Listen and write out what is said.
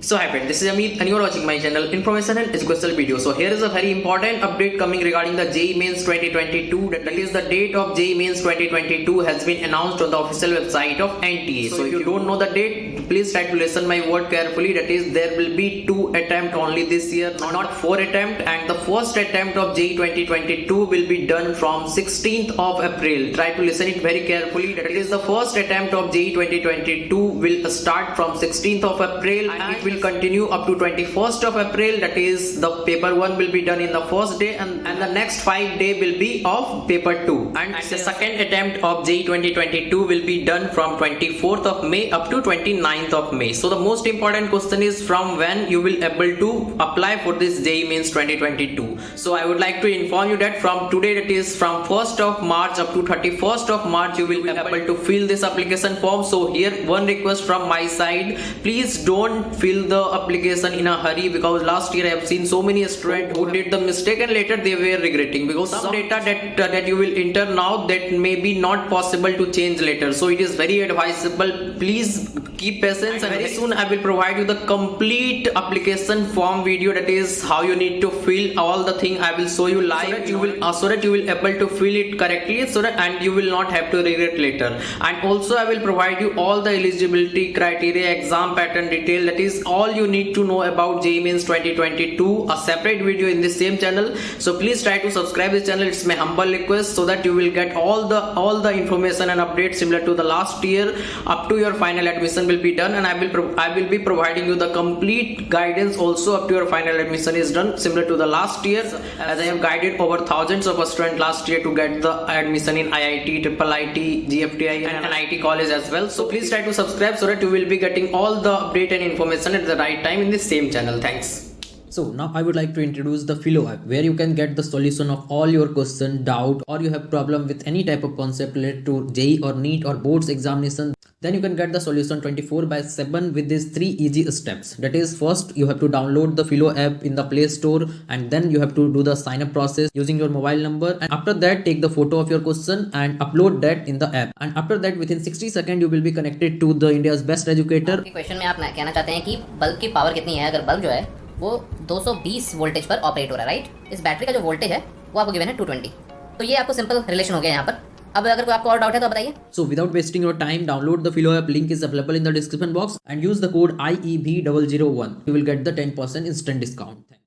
So hi friend, this is Amit and you are watching my channel Information and Educational Video. So here is a very important update coming regarding the JEE Mains 2022. That is the date of JEE Mains 2022 has been announced on the official website of NTA. So if you don't know the date, please try to listen my word carefully. That is there will be 2 attempts only this year, not 4 attempts. And the first attempt of JEE 2022 will be done from 16th of April. Try to listen it very carefully. That is the first attempt of JEE 2022 will start from 16th of April and it will continue up to 21st of April. That is the paper 1 will be done in the first day and the next 5 days will be of paper 2. And the second attempt of JEE 2022 will be done from 24th of May up to 29th of May. So the most important question is from when you will able to apply for this JEE Mains 2022. So I would like to inform you that from today, that is from 1st of March up to 31st of March, you will be able to fill this application form. So here one request from my side, please don't fill the application in a hurry, because last year I have seen so many students who did the mistake and later they were regretting, because some data that you will enter now that may be not possible to change later. So it is very advisable, please keep patience, and very soon I will provide you the complete application form video, that is how you need to fill all the thing. I will show you live so that you will able to fill it correctly, and you will not have to regret later. And also I will provide you all the eligibility criteria, exam pattern detail, that is all you need to know about JEE Mains 2022, a separate video in this same channel. So please try to subscribe this channel, it's my humble request, so that you will get all the information and updates similar to the last year up to your final admission will be done. And I will be providing you the complete guidance also up to your final admission is done, similar to the last year, as I have guided over thousands of students last year to get the admission in IIT, IIIT, GFTI and NIT college as well. So please try to subscribe so that you will be getting all the update and information at the right time in this same channel. Thanks. So now I would like to introduce the Philo app, where you can get the solution of all your question, doubt, or you have problem with any type of concept related to JEE or NEET or boards examination. Then you can get the solution 24/7 with these 3 easy steps. That is, first you have to download the Philo app in the Play Store, and then you have to do the sign up process using your mobile number. And after that, take the photo of your question and upload that in the app. And after that, within 60 seconds, you will be connected to the India's best educator. Question में आप कहना चाहते हैं कि bulb की power कितनी है। अगर बल्ब जो है वो 220 वोल्टेज पर ऑपरेट हो रहा है, राइट। इस बैटरी का जो वोल्टेज है वो आपको गिवन है 220। तो ये आपको सिंपल रिलेशन हो गया यहाँ पर। अब अगर कोई आपको और डाउट है तो बताइए। So without wasting your time, download the Philo app. Link is available in the description box and use the code IEB001. You will get the 10% instant discount. Thanks.